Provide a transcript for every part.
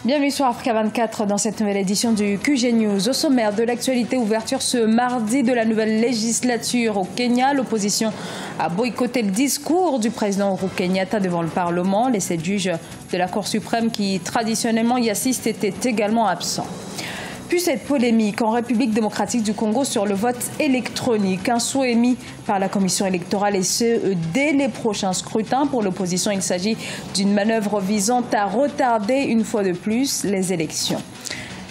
Bienvenue sur Africa 24 dans cette nouvelle édition du QG News. Au sommaire de l'actualité, ouverture ce mardi de la nouvelle législature au Kenya. L'opposition a boycotté le discours du président Uhuru Kenyatta devant le Parlement. Les 7 juges de la Cour suprême qui traditionnellement y assistent étaient également absents. Puis cette polémique en République démocratique du Congo sur le vote électronique. Un souhait émis par la commission électorale et ce, dès les prochains scrutins. Pour l'opposition, il s'agit d'une manœuvre visant à retarder une fois de plus les élections.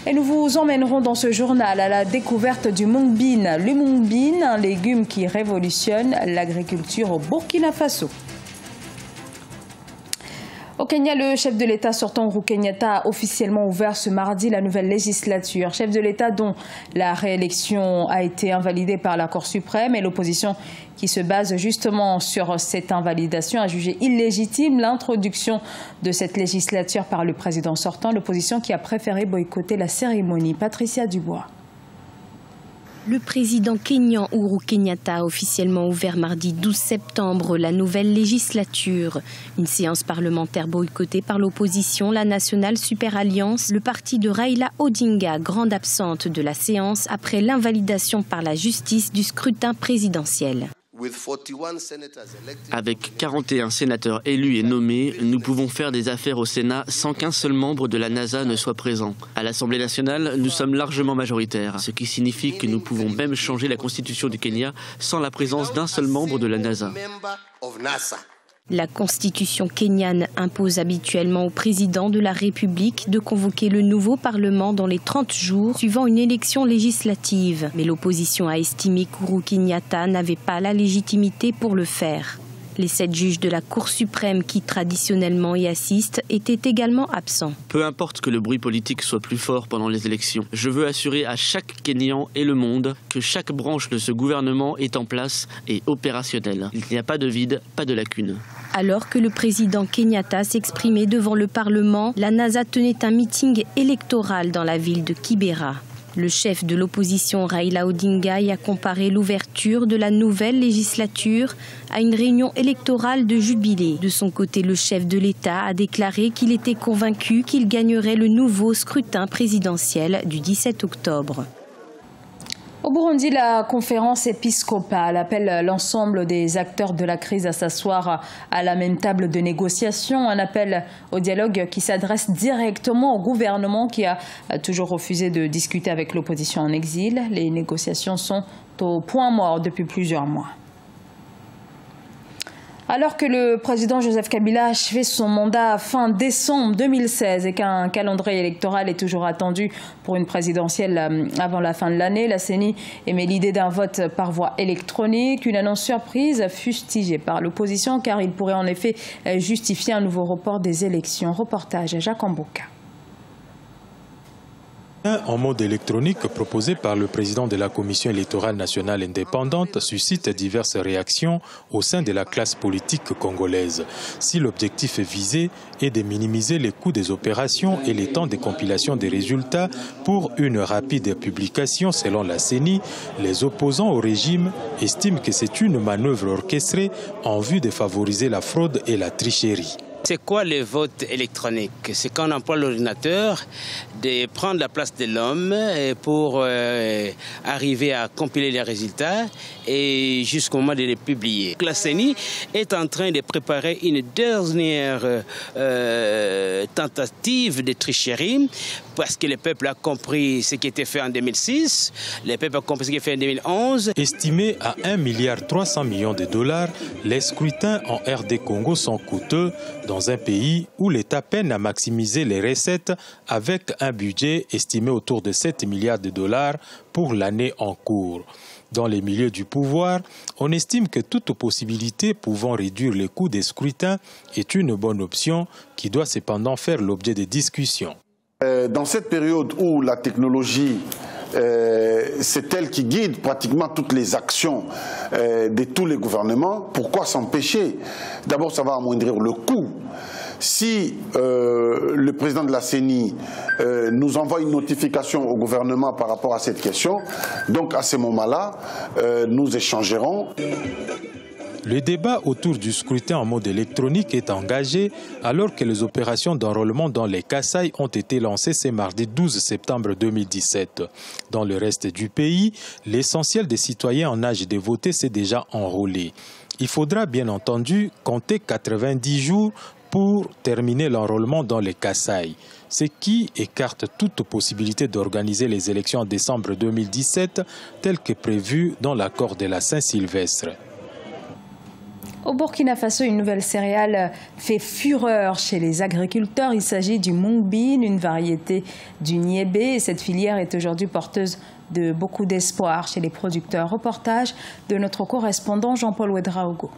Et nous vous emmènerons dans ce journal à la découverte du mung bean. Le mung bean, un légume qui révolutionne l'agriculture au Burkina Faso. Au Kenya, le chef de l'État sortant Uhuru Kenyatta a officiellement ouvert ce mardi la nouvelle législature. Chef de l'État dont la réélection a été invalidée par la Cour suprême et l'opposition qui se base justement sur cette invalidation a jugé illégitime l'introduction de cette législature par le président sortant. L'opposition qui a préféré boycotter la cérémonie. Patricia Dubois. Le président kényan Uhuru Kenyatta a officiellement ouvert mardi 12 septembre la nouvelle législature. Une séance parlementaire boycottée par l'opposition, la National Super Alliance, le parti de Raila Odinga, grande absente de la séance après l'invalidation par la justice du scrutin présidentiel. Avec 41 sénateurs élus et nommés, nous pouvons faire des affaires au Sénat sans qu'un seul membre de la NASA ne soit présent. À l'Assemblée nationale, nous sommes largement majoritaires, ce qui signifie que nous pouvons même changer la constitution du Kenya sans la présence d'un seul membre de la NASA. La constitution kenyane impose habituellement au président de la République de convoquer le nouveau Parlement dans les 30 jours suivant une élection législative. Mais l'opposition a estimé qu'Uhuru Kenyatta n'avait pas la légitimité pour le faire. Les 7 juges de la Cour suprême qui traditionnellement y assistent étaient également absents. Peu importe que le bruit politique soit plus fort pendant les élections, je veux assurer à chaque Kenyan et le monde que chaque branche de ce gouvernement est en place et opérationnelle. Il n'y a pas de vide, pas de lacune. Alors que le président Kenyatta s'exprimait devant le Parlement, la NASA tenait un meeting électoral dans la ville de Kibera. Le chef de l'opposition Raila Odinga y a comparé l'ouverture de la nouvelle législature à une réunion électorale de jubilé. De son côté, le chef de l'État a déclaré qu'il était convaincu qu'il gagnerait le nouveau scrutin présidentiel du 17 octobre. Au Burundi, la conférence épiscopale appelle l'ensemble des acteurs de la crise à s'asseoir à la même table de négociation. Un appel au dialogue qui s'adresse directement au gouvernement qui a toujours refusé de discuter avec l'opposition en exil. Les négociations sont au point mort depuis plusieurs mois. Alors que le président Joseph Kabila a achevé son mandat fin décembre 2016 et qu'un calendrier électoral est toujours attendu pour une présidentielle avant la fin de l'année, la CENI émet l'idée d'un vote par voie électronique. Une annonce surprise fustigée par l'opposition car il pourrait en effet justifier un nouveau report des élections. Reportage à Jacques Ambouka. En mode électronique proposé par le président de la Commission électorale nationale indépendante suscite diverses réactions au sein de la classe politique congolaise. Si l'objectif visé est de minimiser les coûts des opérations et les temps de compilation des résultats pour une rapide publication selon la CENI, les opposants au régime estiment que c'est une manœuvre orchestrée en vue de favoriser la fraude et la tricherie. C'est quoi le vote électronique? C'est quand on emploie l'ordinateur de prendre la place de l'homme pour arriver à compiler les résultats et jusqu'au moment de les publier. La CENI est en train de préparer une dernière tentative de tricherie parce que le peuple a compris ce qui était fait en 2006, le peuple a compris ce qui est fait en 2011. Estimé à 1,3 milliard de dollars, les scrutins en RD Congo sont coûteux dans un pays où l'État peine à maximiser les recettes avec un budget estimé autour de 7 milliards de dollars pour l'année en cours. Dans les milieux du pouvoir, on estime que toute possibilité pouvant réduire les coûts des scrutins est une bonne option qui doit cependant faire l'objet de discussions. Dans cette période où la technologie c'est elle qui guide pratiquement toutes les actions de tous les gouvernements. Pourquoi s'empêcher? D'abord, ça va amoindrir le coût. Si le président de la CENI nous envoie une notification au gouvernement par rapport à cette question, donc à ce moment-là, nous échangerons. Le débat autour du scrutin en mode électronique est engagé alors que les opérations d'enrôlement dans les Kasaï ont été lancées ce mardi 12 septembre 2017. Dans le reste du pays, l'essentiel des citoyens en âge de voter s'est déjà enrôlé. Il faudra bien entendu compter 90 jours pour terminer l'enrôlement dans les Kasaï, ce qui écarte toute possibilité d'organiser les élections en décembre 2017, tel que prévu dans l'accord de la Saint-Sylvestre. Au Burkina Faso, une nouvelle céréale fait fureur chez les agriculteurs. Il s'agit du mung bean, une variété du niébé. Et cette filière est aujourd'hui porteuse de beaucoup d'espoir chez les producteurs. Reportage de notre correspondant Jean-Paul Ouedraogo.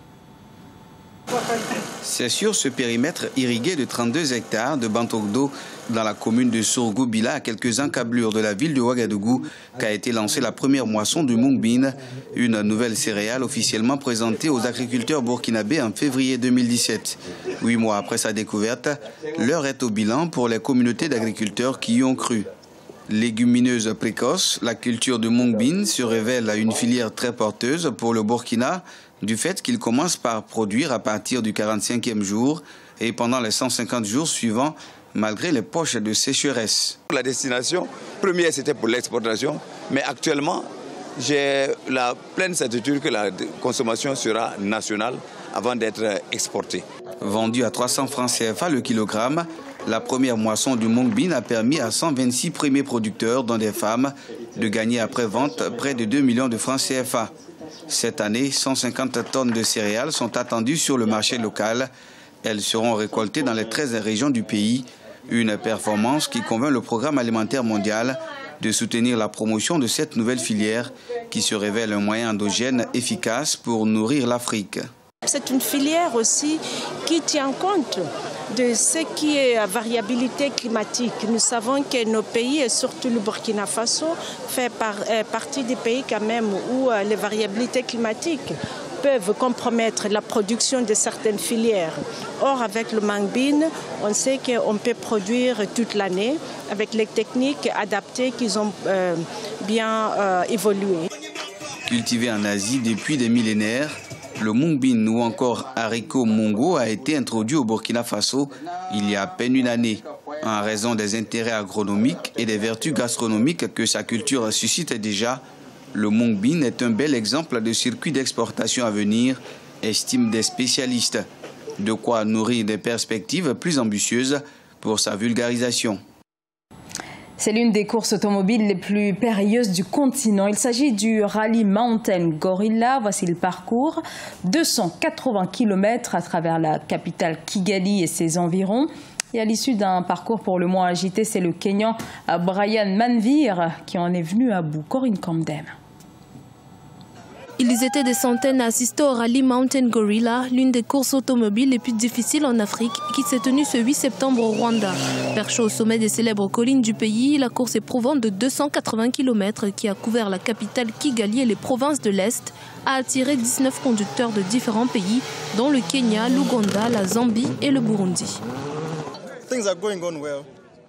C'est sur ce périmètre irrigué de 32 hectares de Bantokdo, dans la commune de Sourgoubila, à quelques encablures de la ville de Ouagadougou, qu'a été lancée la première moisson du mung bean, une nouvelle céréale officiellement présentée aux agriculteurs burkinabés en février 2017. 8 mois après sa découverte, l'heure est au bilan pour les communautés d'agriculteurs qui y ont cru. Légumineuse précoce, la culture de mung bean se révèle une filière très porteuse pour le Burkina, du fait qu'il commence par produire à partir du 45e jour et pendant les 150 jours suivants, malgré les poches de sécheresse. La destination première, c'était pour l'exportation, mais actuellement, j'ai la pleine certitude que la consommation sera nationale avant d'être exportée. Vendu à 300 francs CFA le kilogramme, la première moisson du mung bean a permis à 126 premiers producteurs, dont des femmes, de gagner après vente près de 2 millions de francs CFA. Cette année, 150 tonnes de céréales sont attendues sur le marché local. Elles seront récoltées dans les 13 régions du pays. Une performance qui convainc le Programme alimentaire mondial de soutenir la promotion de cette nouvelle filière qui se révèle un moyen endogène efficace pour nourrir l'Afrique. C'est une filière aussi qui tient compte de ce qui est variabilité climatique. Nous savons que nos pays, et surtout le Burkina Faso, fait partie des pays quand même où les variabilités climatiques peuvent compromettre la production de certaines filières. Or, avec le mung bean, on sait qu'on peut produire toute l'année avec les techniques adaptées qui ont bien évolué. Cultivé en Asie depuis des millénaires, le mung bean ou encore haricot mongo a été introduit au Burkina Faso il y a à peine une année. En raison des intérêts agronomiques et des vertus gastronomiques que sa culture suscite déjà, le mung bean est un bel exemple de circuit d'exportation à venir, estiment des spécialistes. De quoi nourrir des perspectives plus ambitieuses pour sa vulgarisation. C'est l'une des courses automobiles les plus périlleuses du continent. Il s'agit du Rally Mountain Gorilla. Voici le parcours. 280 km à travers la capitale Kigali et ses environs. Et à l'issue d'un parcours pour le moins agité, c'est le Kenyan Brian Manvir qui en est venu à bout. Corinne Kamdem. Ils étaient des centaines à assister au Rally Mountain Gorilla, l'une des courses automobiles les plus difficiles en Afrique, qui s'est tenue ce 8 septembre au Rwanda. Perchée au sommet des célèbres collines du pays, la course éprouvante de 280 km qui a couvert la capitale Kigali et les provinces de l'Est a attiré 19 conducteurs de différents pays, dont le Kenya, l'Ouganda, la Zambie et le Burundi.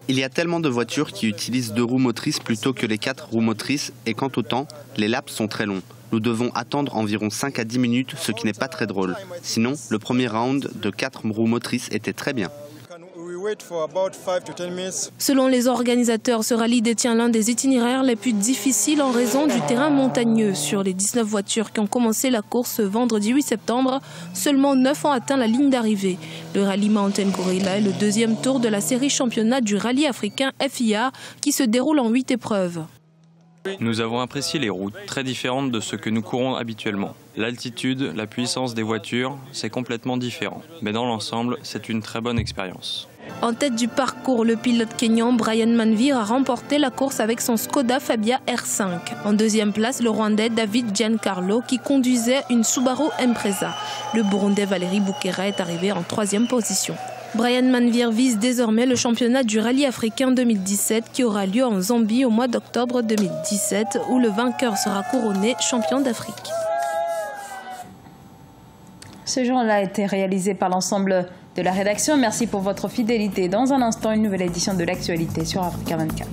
Il y a tellement de voitures qui utilisent 2 roues motrices plutôt que les 4 roues motrices et quant au temps, les laps sont très longs. Nous devons attendre environ 5 à 10 minutes, ce qui n'est pas très drôle. Sinon, le premier round de 4 roues motrices était très bien. Selon les organisateurs, ce rallye détient l'un des itinéraires les plus difficiles en raison du terrain montagneux. Sur les 19 voitures qui ont commencé la course ce vendredi 8 septembre, seulement 9 ont atteint la ligne d'arrivée. Le Rally Mountain Gorilla est le deuxième tour de la série championnat du rallye africain FIA qui se déroule en 8 épreuves. Nous avons apprécié les routes, très différentes de ce que nous courons habituellement. L'altitude, la puissance des voitures, c'est complètement différent. Mais dans l'ensemble, c'est une très bonne expérience. En tête du parcours, le pilote kényan Brian Manvir a remporté la course avec son Skoda Fabia R5. En deuxième place, le Rwandais David Giancarlo qui conduisait une Subaru Impreza. Le Burundais Valérie Boukera est arrivé en troisième position. Brian Manvir vise désormais le championnat du rallye africain 2017 qui aura lieu en Zambie au mois d'octobre 2017 où le vainqueur sera couronné champion d'Afrique. Ce journal a été réalisé par l'ensemble de la rédaction. Merci pour votre fidélité. Dans un instant, une nouvelle édition de l'actualité sur Africa 24.